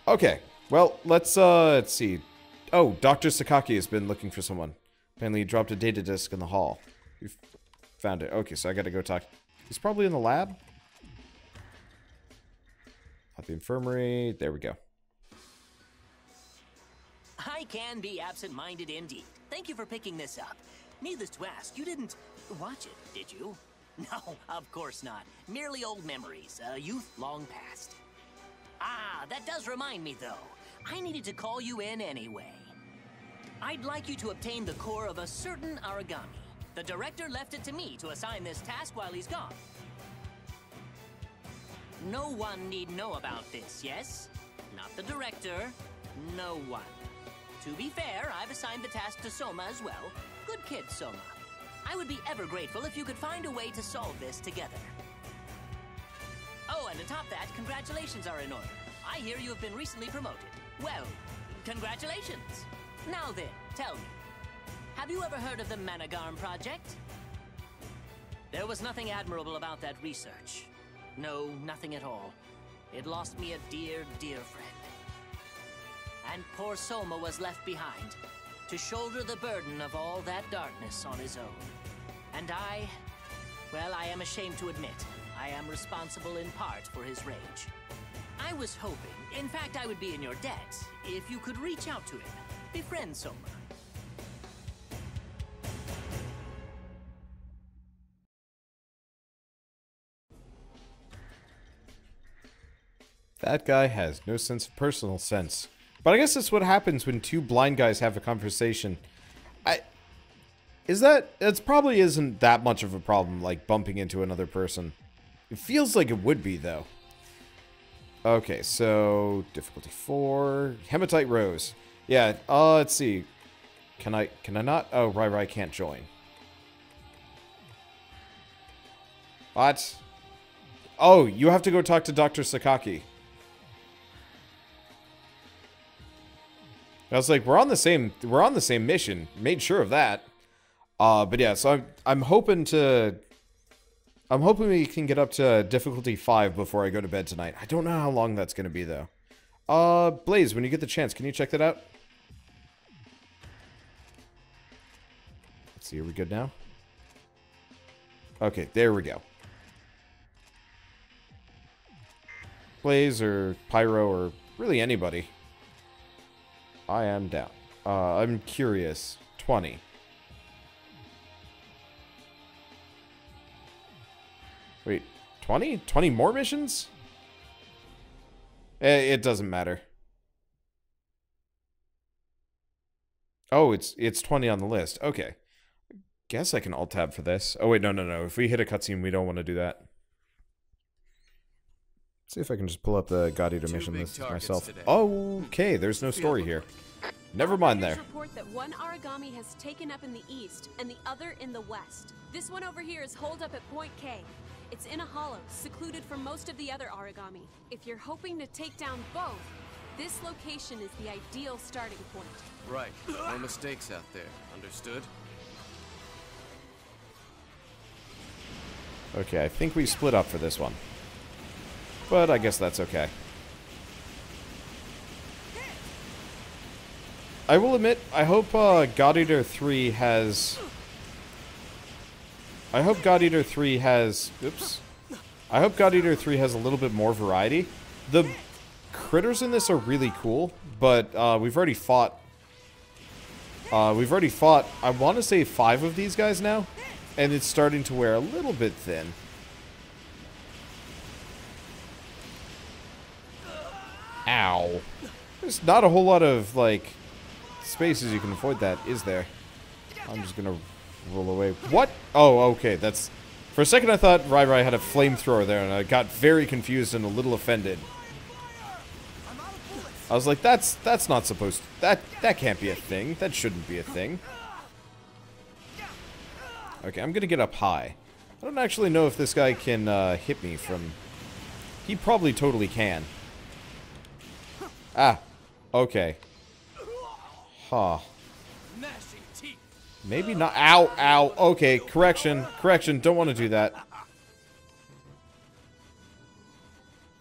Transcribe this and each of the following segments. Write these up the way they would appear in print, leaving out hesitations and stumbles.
Okay, well, let's see. Oh, Dr. Sakaki has been looking for someone. Apparently he dropped a data disk in the hall. We found it. Okay, so I gotta go talk. He's probably in the lab? At the infirmary. There we go. I can be absent-minded indeed. Thank you for picking this up. Needless to ask, you didn't watch it, did you? No, of course not. Merely old memories, a youth long past. Ah, that does remind me, though. I needed to call you in anyway. I'd like you to obtain the core of a certain Aragami. The director left it to me to assign this task while he's gone. No one need know about this, yes? Not the director, no one. To be fair, I've assigned the task to Soma as well. Good kid, Soma. I would be ever grateful if you could find a way to solve this together. Oh, and atop that, congratulations are in order. I hear you have been recently promoted. Well, congratulations. Now then, tell me, have you ever heard of the Managarm Project? There was nothing admirable about that research. No, nothing at all. It lost me a dear, dear friend. And poor Soma was left behind, to shoulder the burden of all that darkness on his own. And well, I am ashamed to admit, I am responsible in part for his rage. I was hoping, in fact I would be in your debt, if you could reach out to him, befriend Soma. That guy has no sense of personal sense. But I guess that's what happens when two blind guys have a conversation. It probably isn't that much of a problem, like bumping into another person. It feels like it would be, though. Okay, so difficulty 4, Hematite Rose. Yeah, let's see. Can I not? Oh, Rai can't join. What? Oh, you have to go talk to Dr. Sakaki. I was like, we're on the same mission. Made sure of that. But yeah, so I'm hoping we can get up to difficulty 5 before I go to bed tonight. I don't know how long that's gonna be though. Blaze, when you get the chance, can you check that out? Let's see, are we good now? Okay, there we go. Blaze or Pyro or really anybody. I am down. I'm curious. 20. Wait, 20? 20 more missions? It doesn't matter. Oh, it's 20 on the list. Okay. Guess I can alt-tab for this. Oh, wait, no. If we hit a cutscene, we don't want to do that. See if I can just pull up the God Eater mission list myself. Today. Okay, there's no story here. Never mind there. Report that one Aragami has taken up in the east and the other in the west. This one over here is holed up at Point K. It's in a hollow, secluded from most of the other Aragami. If you're hoping to take down both, this location is the ideal starting point. Right. No mistakes out there. Understood? Okay, I think we split up for this one. But I guess that's okay. I will admit, I hope God Eater 3 has... I hope God Eater 3 has... Oops. I hope God Eater 3 has a little bit more variety. The critters in this are really cool, but we've already fought... I want to say 5 of these guys now, and it's starting to wear a little bit thin. Ow. There's not a whole lot of, like, spaces you can avoid that, is there? I'm just gonna roll away. What? Oh, okay, that's... For a second I thought Rai had a flamethrower there, and I got very confused and a little offended. I was like, that's not supposed to... That can't be a thing. That shouldn't be a thing. Okay, I'm gonna get up high. I don't actually know if this guy can hit me from... He probably totally can. Ah, okay. Huh. Maybe not. Ow, ow. Okay, correction. Don't want to do that.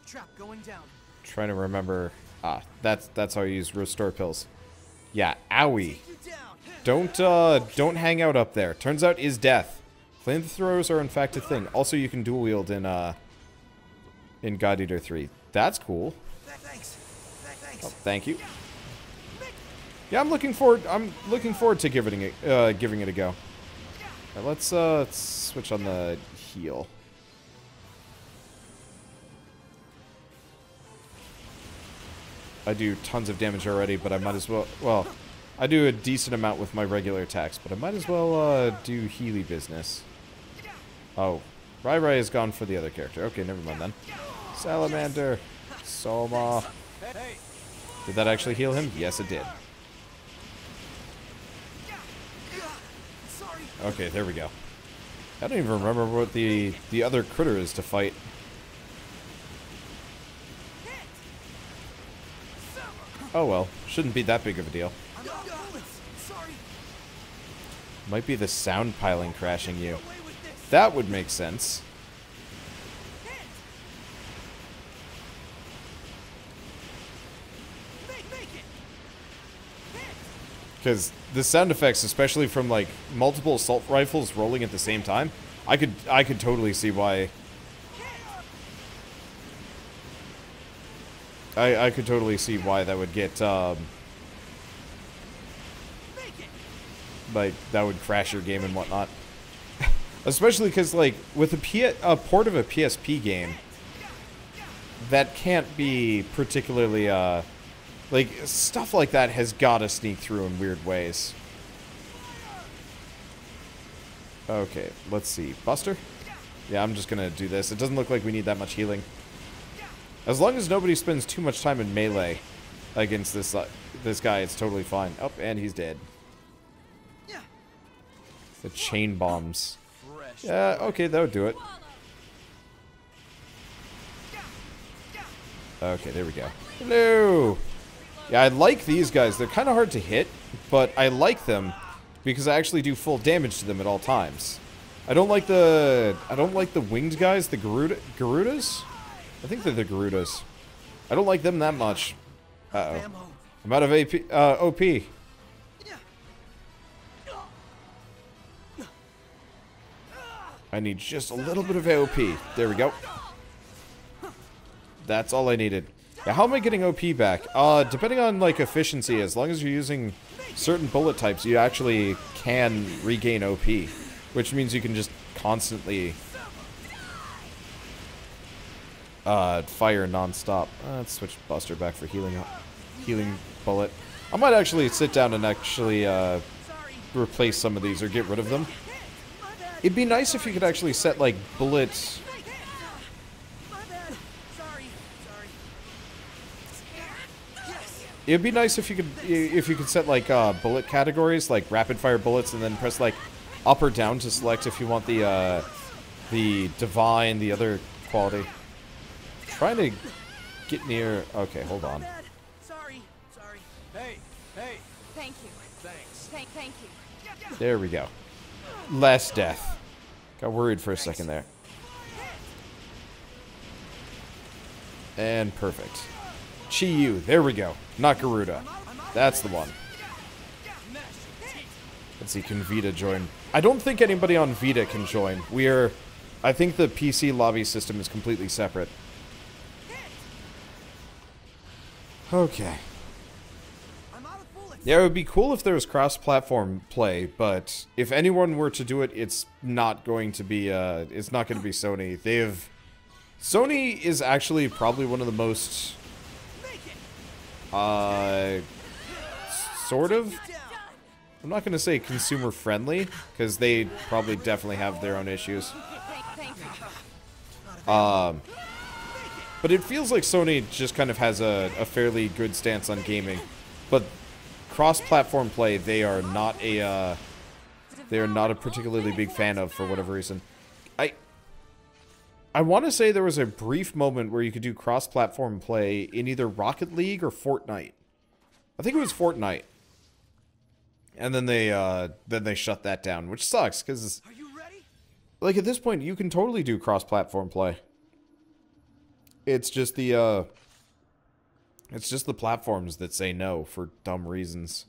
Trap going down. Trying to remember Ah, that's how you use restore pills. Yeah, owie. Don't hang out up there. Turns out is death. Flamethrowers are in fact a thing. Also, you can dual wield in God Eater 3. That's cool. Oh, thank you. Yeah, I'm looking forward to giving it a go. Right, let's switch on the heal. I do tons of damage already, but I might as well, I do a decent amount with my regular attacks, but I might as well do Healy business. Oh, Rai is gone for the other character. Okay, never mind then. Salamander. Soma. Did that actually heal him? Yes, it did. Okay, there we go. I don't even remember what the other critter is to fight. Oh well, shouldn't be that big of a deal. Might be the sound piling crashing you. That would make sense. Because the sound effects, especially from like multiple assault rifles rolling at the same time, I could totally see why. I could totally see why that would get like that would crash your game and whatnot. Especially because like with a port of a PSP game, that can't be particularly like stuff like that has got to sneak through in weird ways. Okay, let's see. Buster? Yeah, I'm just gonna do this. It doesn't look like we need that much healing. As long as nobody spends too much time in melee against this guy, it's totally fine. Oh, and he's dead. The chain bombs. Yeah, okay, that would do it. Okay, there we go. Hello! Yeah, I like these guys. They're kind of hard to hit, but I like them because I actually do full damage to them at all times. I don't like the winged guys, the Garudas? I think they're the Garudas. I don't like them that much. Uh-oh. I'm out of OP. I need just a little bit of AOP. There we go. That's all I needed. Yeah, how am I getting OP back? Depending on, like, efficiency, as long as you're using certain bullet types, you actually can regain OP. Which means you can just constantly fire non-stop. Let's switch Buster back for healing bullet. I might actually sit down and actually replace some of these or get rid of them. It'd be nice if you could actually set like bullets. It'd be nice if you could set like bullet categories, like rapid fire bullets, and then press like up or down to select if you want the divine, the other quality. Trying to get near. Okay, hold on. Sorry. Hey. Thank you. Thanks. Thank you. There we go. Less death. Got worried for a second there. And perfect. Shio. There we go. Not Garuda. That's the one. Let's see, can Vita join? I don't think anybody on Vita can join. I think the PC lobby system is completely separate. Okay. Yeah, it would be cool if there was cross-platform play, but if anyone were to do it, it's not going to be Sony. Sony is actually probably one of the most sort of, I'm not going to say consumer friendly, because they probably definitely have their own issues. But it feels like Sony just kind of has a fairly good stance on gaming. But cross-platform play, they are not a particularly big fan of for whatever reason. I want to say there was a brief moment where you could do cross-platform play in either Rocket League or Fortnite. I think it was Fortnite. And then they shut that down, which sucks because like at this point you can totally do cross-platform play. It's just the It's just the platforms that say no for dumb reasons.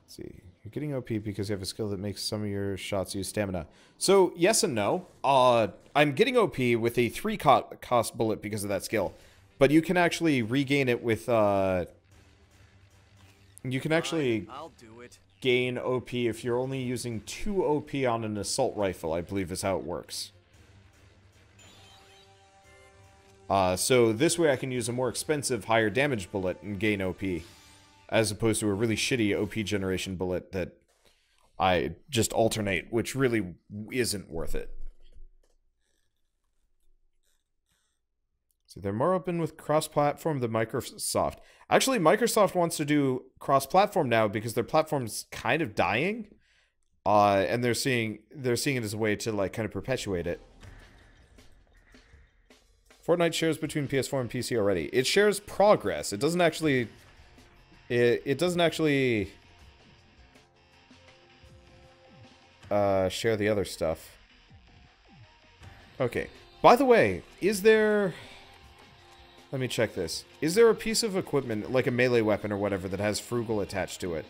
Let's see. You're getting OP because you have a skill that makes some of your shots use stamina. So, yes and no. I'm getting OP with a 3 cost bullet because of that skill. But you can actually regain it with, you can actually I'll do it. gain OP if you're only using 2 OP on an assault rifle, I believe is how it works. So this way I can use a more expensive, higher damage bullet and gain OP, as opposed to a really shitty OP generation bullet that I just alternate, which really isn't worth it. So they're more open with cross-platform than Microsoft. Actually, Microsoft wants to do cross-platform now because their platform's kind of dying, and they're seeing it as a way to like kind of perpetuate it. Fortnite shares between PS4 and PC already. It shares progress. It doesn't actually. It doesn't actually share the other stuff. Okay. By the way, is there? Let me check this. Is there a piece of equipment, like a melee weapon or whatever, that has frugal attached to it?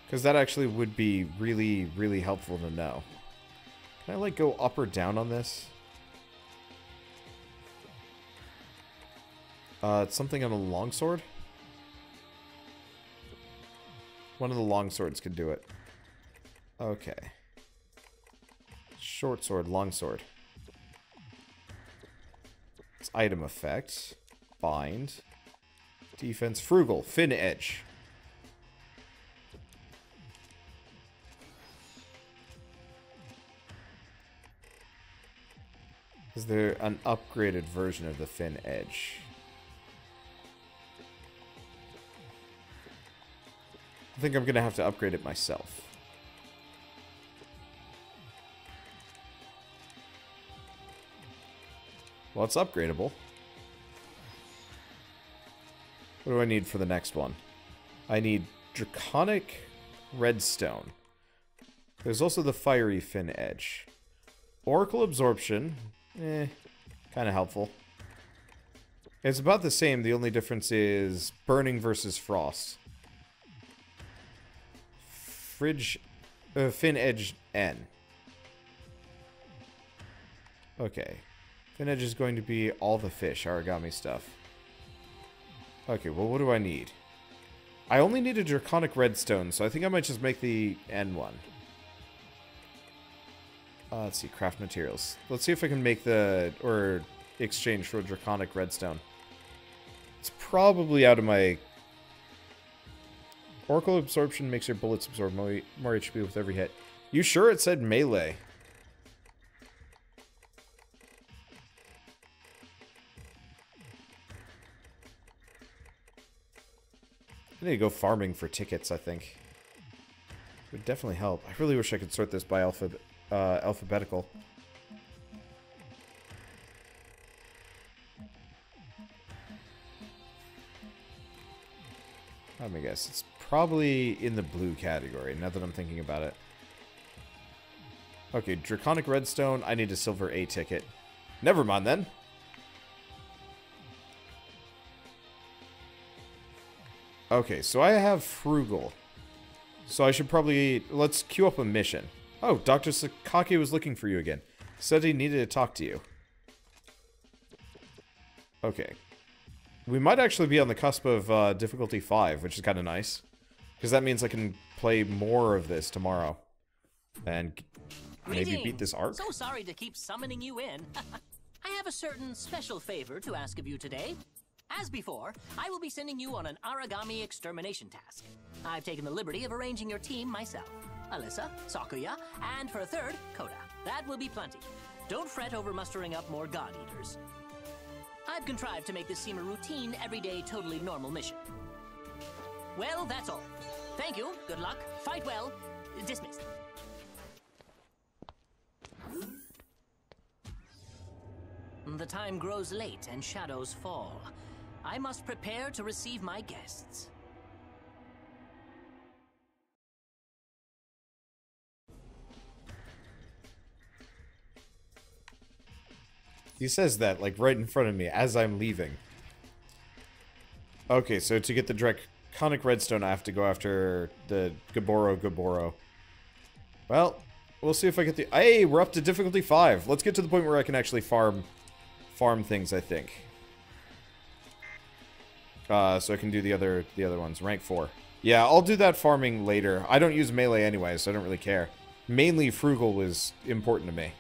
Because that actually would be really, really helpful to know. Can I, like, go up or down on this? It's something on a longsword? One of the longswords could do it. Okay. Short sword, longsword. It's item effect. Bind. Defense, frugal, fin edge. Is there an upgraded version of the fin edge? I think I'm gonna have to upgrade it myself. Well, it's upgradable. What do I need for the next one? I need Draconic Redstone. There's also the Fiery Fin Edge. Oracle Absorption. Kind of helpful. It's about the same, the only difference is Burning versus Frost. Fin Edge N. Okay. Fin Edge is going to be all the fish, Aragami stuff. Okay, well, what do I need? I only need a Draconic Redstone, so I think I might just make the N one. Let's see, craft materials. Let's see if I can make the, or exchange for a Draconic Redstone. It's probably out of my... Oracle Absorption makes your bullets absorb more HP with every hit. You sure it said melee? I need to go farming for tickets, I think. It would definitely help. I really wish I could sort this by alphabetical. Let me guess. It's probably in the blue category, now that I'm thinking about it. Okay, Draconic Redstone. I need a silver A ticket. Never mind, then. Okay, so I have frugal. So I should probably... Let's queue up a mission. Oh, Dr. Sakaki was looking for you again. Said he needed to talk to you. Okay. We might actually be on the cusp of difficulty 5, which is kind of nice. Because that means I can play more of this tomorrow. And maybe beat this arc. So sorry to keep summoning you in. I have a certain special favor to ask of you today. As before, I will be sending you on an Aragami extermination task. I've taken the liberty of arranging your team myself. Alyssa, Sakuya, and for a third, Koda. That will be plenty. Don't fret over mustering up more God Eaters. I've contrived to make this seem a routine, everyday, totally normal mission. Well, that's all. Thank you, good luck, fight well, dismissed. The time grows late and shadows fall. I must prepare to receive my guests. He says that, like, right in front of me as I'm leaving. Okay, so to get the Draconic Redstone, I have to go after the Gaboro. Well, we'll see if I get the... Hey, we're up to difficulty 5. Let's get to the point where I can actually farm things, I think. So I can do the other ones. Rank 4. Yeah, I'll do that farming later. I don't use melee anyway, so I don't really care. Mainly frugal was important to me.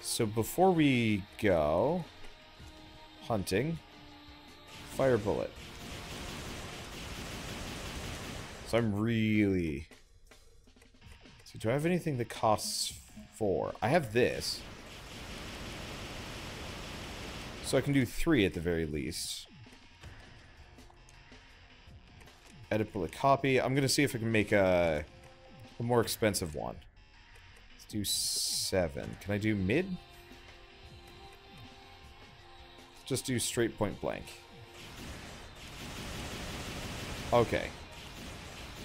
So before we go... Hunting. Fire bullet. So I'm really... So do I have anything that costs 4? I have this. So I can do 3 at the very least. Edit bullet copy. I'm going to see if I can make a more expensive one. Let's do 7. Can I do mid? Just do straight point blank. Okay.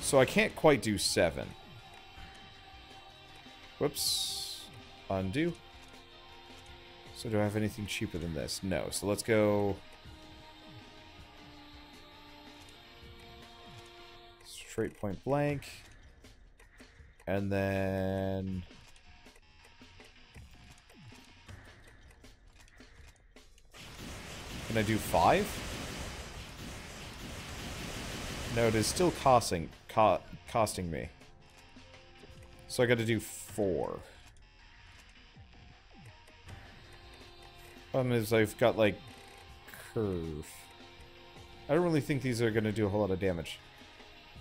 So I can't quite do 7. Whoops. Undo. So do I have anything cheaper than this? No. So let's go... Straight point blank. And then... Can I do 5? No, it is still costing me. So I gotta do 4. Problem is I've got, like, curve. I don't really think these are gonna do a whole lot of damage.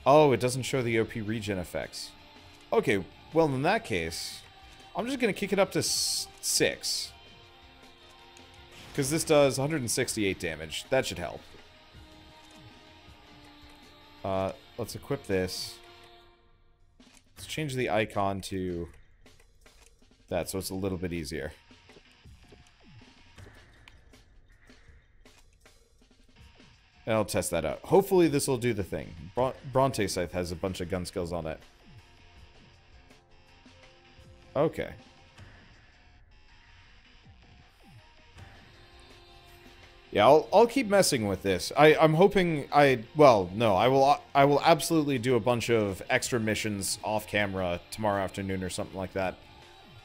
Oh, it doesn't show the OP regen effects. Okay, well in that case, I'm just gonna kick it up to 6. Because this does 168 damage. That should help. Let's equip this. Let's change the icon to that so it's a little bit easier. And I'll test that out. Hopefully this will do the thing. Bronte Scythe has a bunch of gun skills on it. Okay. Yeah, I'll keep messing with this. I'm hoping well, no, I will absolutely do a bunch of extra missions off camera tomorrow afternoon or something like that.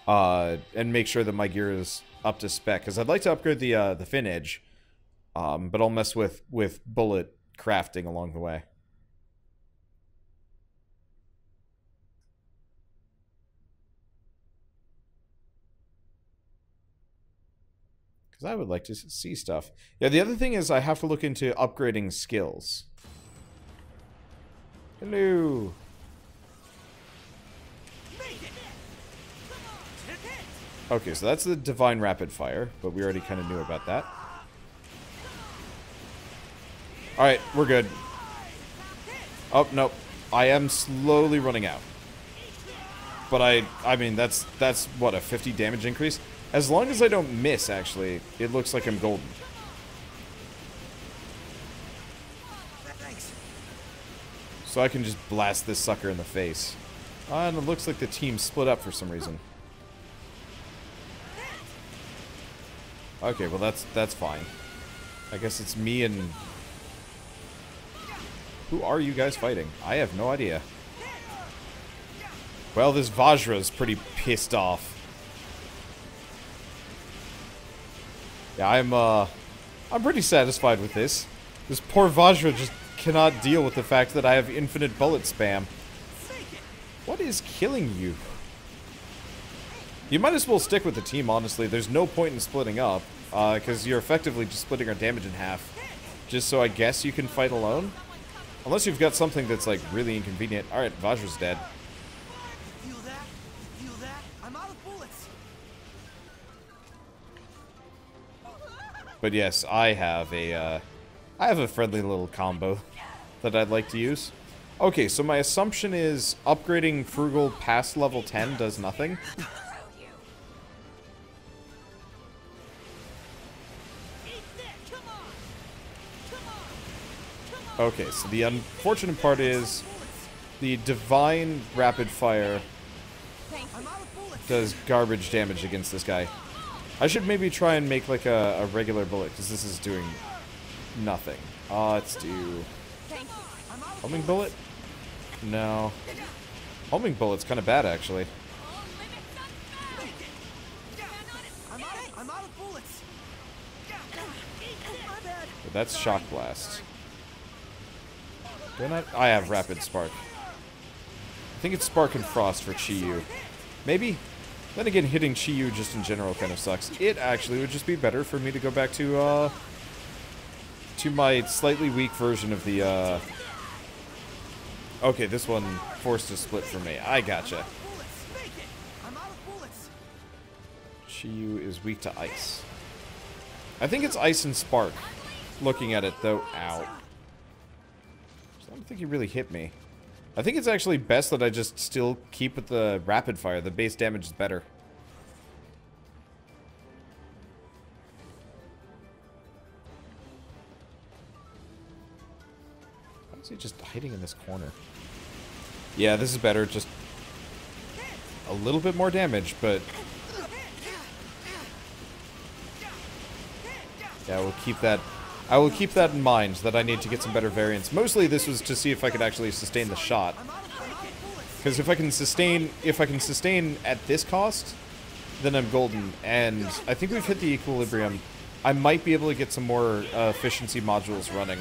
And make sure that my gear is up to spec, because I'd like to upgrade the fin edge. But I'll mess with bullet crafting along the way. Because I would like to see stuff. Yeah, the other thing is I have to look into upgrading skills. Hello. Okay, so that's the Divine Rapid Fire, but we already kind of knew about that. Alright, we're good. Oh, nope. I am slowly running out. But I mean, that's what, a 50 damage increase? As long as I don't miss, actually, it looks like I'm golden. So I can just blast this sucker in the face. And it looks like the team split up for some reason. Okay, well that's fine. I guess it's me and... Who are you guys fighting? I have no idea. Well, this Vajra's pretty pissed off. Yeah, I'm pretty satisfied with this. This poor Vajra just cannot deal with the fact that I have infinite bullet spam. What is killing you? You might as well stick with the team, honestly. There's no point in splitting up, because you're effectively just splitting our damage in half. Just so I guess you can fight alone? Unless you've got something that's, like, really inconvenient. Alright, Vajra's dead. Feel that? Feel that? I'm out of bullets. But yes, I have a friendly little combo that I'd like to use. Okay, so my assumption is upgrading Frugal past level 10 does nothing. Okay, so the unfortunate part is the Divine Rapid Fire does garbage damage against this guy. I should maybe try and make like a regular bullet, because this is doing nothing. Let's do... Homing bullet? No. Homing bullet's kind of bad, actually. I'm out of bullets. But that's shock blast. Do I not? I have rapid spark. I think it's spark and frost for Shio. Maybe? Then again, hitting Shio just in general kind of sucks. It actually would just be better for me to go back to my slightly weak version of the, Okay, this one forced a split for me. I gotcha. Shio is weak to ice. I think it's ice and spark. Looking at it, though. Ow. I don't think he really hit me. I think it's actually best that I just still keep with the rapid fire. The base damage is better. Why is he just hiding in this corner? Yeah, this is better. Just a little bit more damage, but... yeah, we'll keep that... I will keep that in mind, that I need to get some better variants. Mostly this was to see if I could actually sustain the shot. Because if I can sustain at this cost, then I'm golden. And I think we've hit the equilibrium. I might be able to get some more efficiency modules running.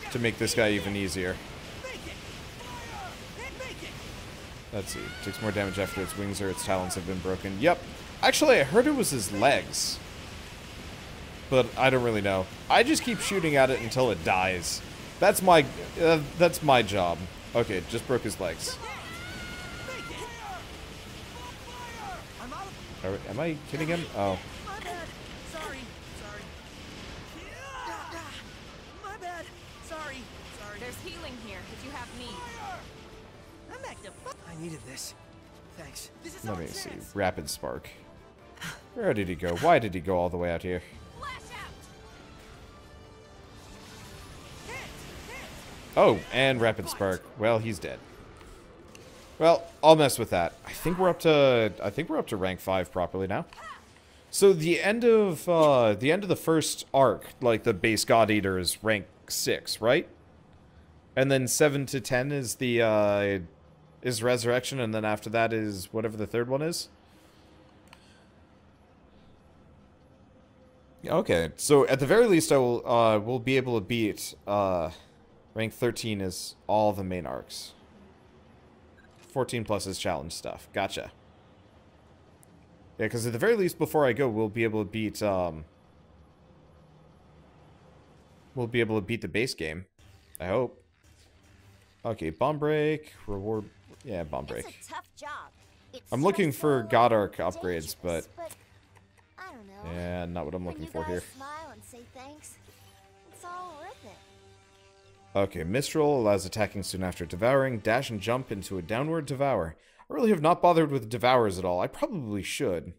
To make this guy even easier. Let's see. Takes more damage after its wings or its talons have been broken. Yep. Actually, I heard it was his legs. But I don't really know. I just keep shooting at it until it dies. That's my job. Okay, just broke his legs. Am I kidding him? Oh. My bad. Sorry. My bad. Sorry. There's healing here if you have need. I'm active. I needed this. Thanks. This is Let me see. Rapid spark. Where did he go? Why did he go all the way out here? Oh, and rapid spark. Well, he's dead. Well, I'll mess with that. I think we're up to rank 5 properly now. So the end of the first arc, like the base God Eater, is rank 6, right? And then 7 to 10 is the is resurrection, and then after that is whatever the third one is. Okay, so at the very least, I will be able to beat rank 13 is all the main arcs. 14 plus is challenge stuff. Gotcha. Yeah, because at the very least, before I go, we'll be able to beat the base game. I hope. Okay, bomb break, reward. Yeah, bomb break. It's a tough job. I'm looking for God Arc upgrades, but I don't know. yeah, not what I'm looking for here. Smile and say thanks. It's all worth it. Okay, Mistral allows attacking soon after devouring, dash and jump into a downward devour. I really have not bothered with devours at all. I probably should.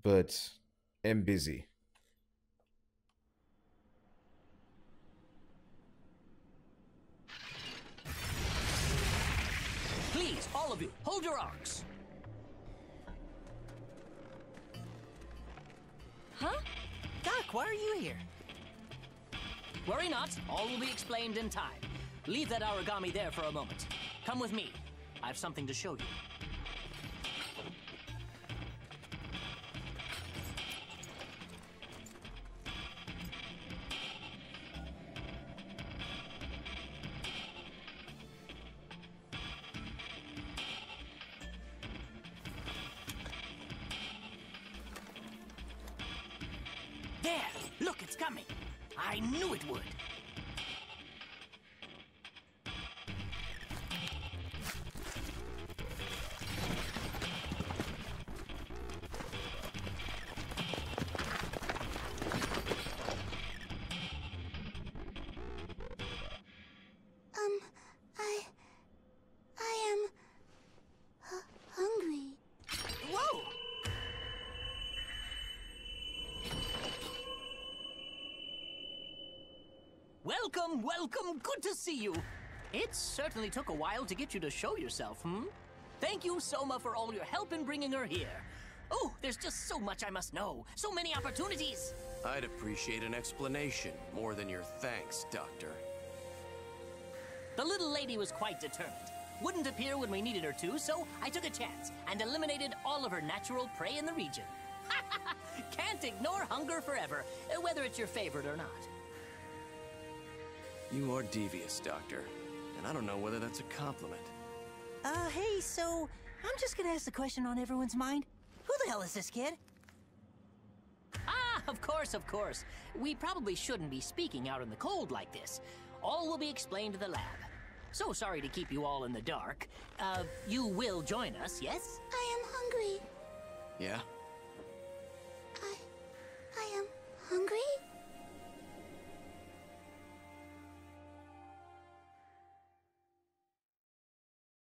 But am busy. Please, all of you, hold your arcs. Huh? Doc, why are you here? Worry not, all will be explained in time. Leave that Aragami there for a moment. Come with me. I have something to show you. There! Look, it's coming! I knew it would! I am hungry. Whoa! Welcome! Good to see you! It certainly took a while to get you to show yourself, hmm? Thank you, Soma, for all your help in bringing her here. Oh, there's just so much I must know. So many opportunities. I'd appreciate an explanation more than your thanks, Doctor. The little lady was quite determined. Wouldn't appear when we needed her to, so I took a chance and eliminated all of her natural prey in the region. Can't ignore hunger forever, whether it's your favorite or not. You are devious, Doctor. And I don't know whether that's a compliment. Hey, so I'm just gonna ask the question on everyone's mind. Who the hell is this kid? Ah, of course, of course. We probably shouldn't be speaking out in the cold like this. All will be explained to the lab. So sorry to keep you all in the dark. You will join us, yes? I am hungry. Yeah? I am hungry?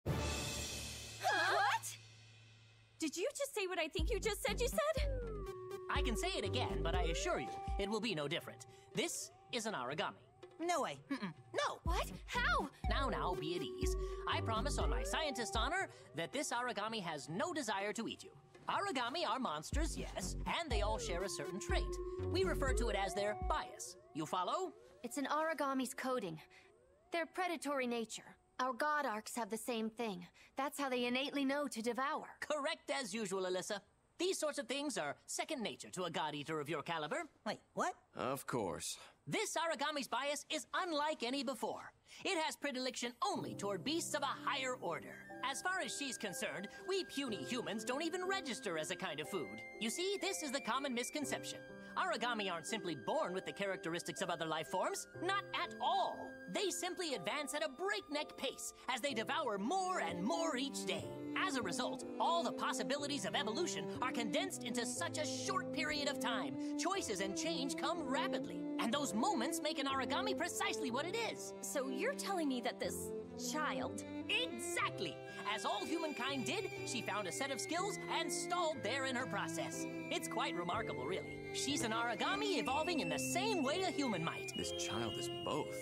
What? Did you just say what I think you just said you said? I can say it again, but I assure you, it will be no different. This is an Aragami. No way. No. What? How? Now, be at ease. I promise on my scientist's honor that this Aragami has no desire to eat you. Aragami are monsters, yes, and they all share a certain trait. We refer to it as their bias. You follow? It's an Aragami's coding. Their predatory nature. Our god arcs have the same thing. That's how they innately know to devour. Correct as usual, Alyssa. These sorts of things are second nature to a god eater of your caliber. Wait, what? Of course. This Aragami's bias is unlike any before. It has predilection only toward beasts of a higher order. As far as she's concerned, we puny humans don't even register as a kind of food. You see, this is the common misconception. Aragami aren't simply born with the characteristics of other life forms. Not at all. They simply advance at a breakneck pace as they devour more and more each day. As a result, all the possibilities of evolution are condensed into such a short period of time. Choices and change come rapidly. And those moments make an Aragami precisely what it is. So you're telling me that this child... Exactly! As all humankind did, she found a set of skills and stalled there in her process. It's quite remarkable, really. She's an Aragami evolving in the same way a human might. This child is both.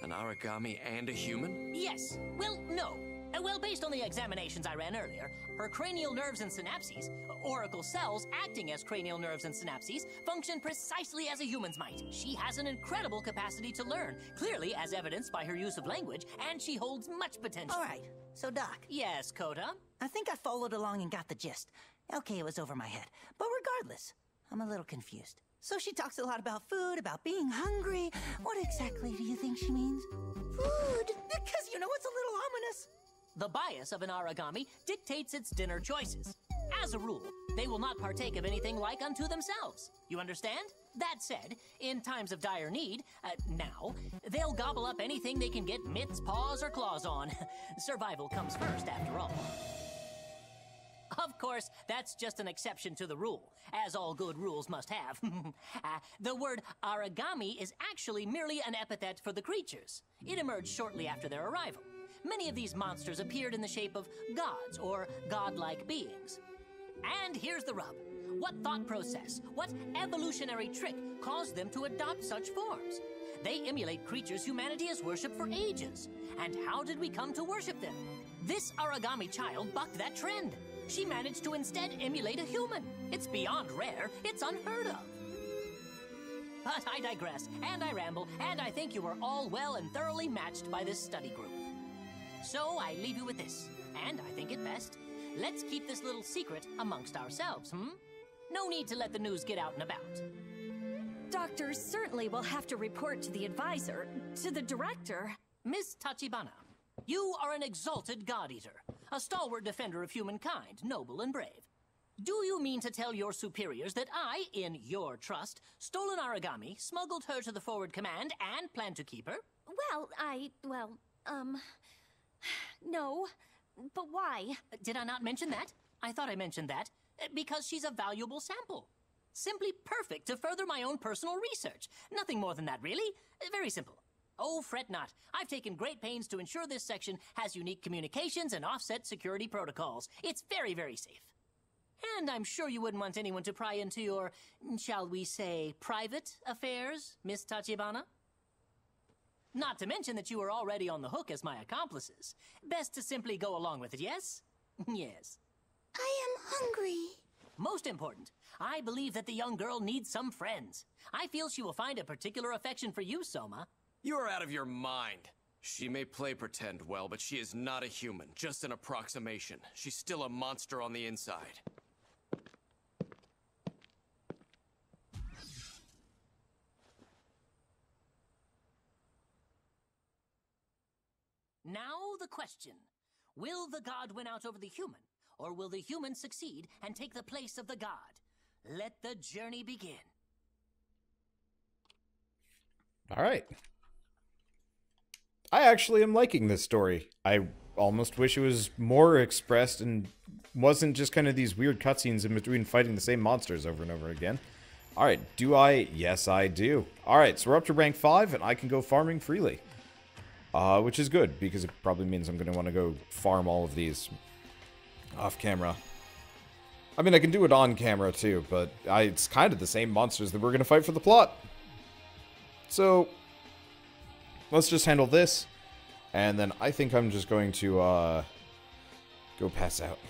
An Aragami and a human? Yes. Well, no. Well, based on the examinations I ran earlier, her cranial nerves and synapses, oracle cells acting as cranial nerves and synapses, function precisely as a human's might. She has an incredible capacity to learn, clearly as evidenced by her use of language, and she holds much potential. All right, so Doc. Yes, Kota? I think I followed along and got the gist. Okay, it was over my head. But regardless, I'm a little confused. So she talks a lot about food, about being hungry. What exactly do you think she means? Food! Because, you know, it's a little ominous. The bias of an Aragami dictates its dinner choices. As a rule, they will not partake of anything like unto themselves. You understand? That said, in times of dire need, they'll gobble up anything they can get mitts, paws, or claws on. Survival comes first, after all. Of course, that's just an exception to the rule, as all good rules must have. The word Aragami is actually merely an epithet for the creatures. It emerged shortly after their arrival. Many of these monsters appeared in the shape of gods or godlike beings. And here's the rub. What thought process, what evolutionary trick caused them to adopt such forms? They emulate creatures humanity has worshipped for ages. And how did we come to worship them? This Aragami child bucked that trend. She managed to instead emulate a human. It's beyond rare. It's unheard of. But I digress, and I ramble, and I think you are all well and thoroughly matched by this study group. So I leave you with this, and I think it best. Let's keep this little secret amongst ourselves, No need to let the news get out and about. Doctor certainly will have to report to the advisor, to the director. Miss Tachibana, you are an exalted god-eater, a stalwart defender of humankind, noble and brave. Do you mean to tell your superiors that I, in your trust, stole an Aragami, smuggled her to the forward command, and plan to keep her? No. But why? Did I not mention that? I thought I mentioned that. Because she's a valuable sample. Simply perfect to further my own personal research. Nothing more than that, really. Very simple. Oh, fret not. I've taken great pains to ensure this section has unique communications and offset security protocols. It's very, very safe. And I'm sure you wouldn't want anyone to pry into your, shall we say, private affairs, Miss Tachibana? Not to mention that you are already on the hook as my accomplices. Best to simply go along with it, yes? Yes. I am hungry. Most important, I believe that the young girl needs some friends. I feel she will find a particular affection for you, Soma. You are out of your mind. She may play pretend well, but she is not a human, just an approximation. She's still a monster on the inside. Now the question. Will the god win out over the human? Or will the human succeed and take the place of the god? Let the journey begin. All right. I actually am liking this story. I almost wish it was more expressed and wasn't just kind of these weird cutscenes in between fighting the same monsters over and over again. All right, do I? Yes, I do. All right, so we're up to rank 5, and I can go farming freely. Which is good, because it probably means I'm going to want to go farm all of these off camera. I mean, I can do it on camera, too, but it's kind of the same monsters that we're going to fight for the plot. So, let's just handle this, and then I think I'm just going to, go pass out.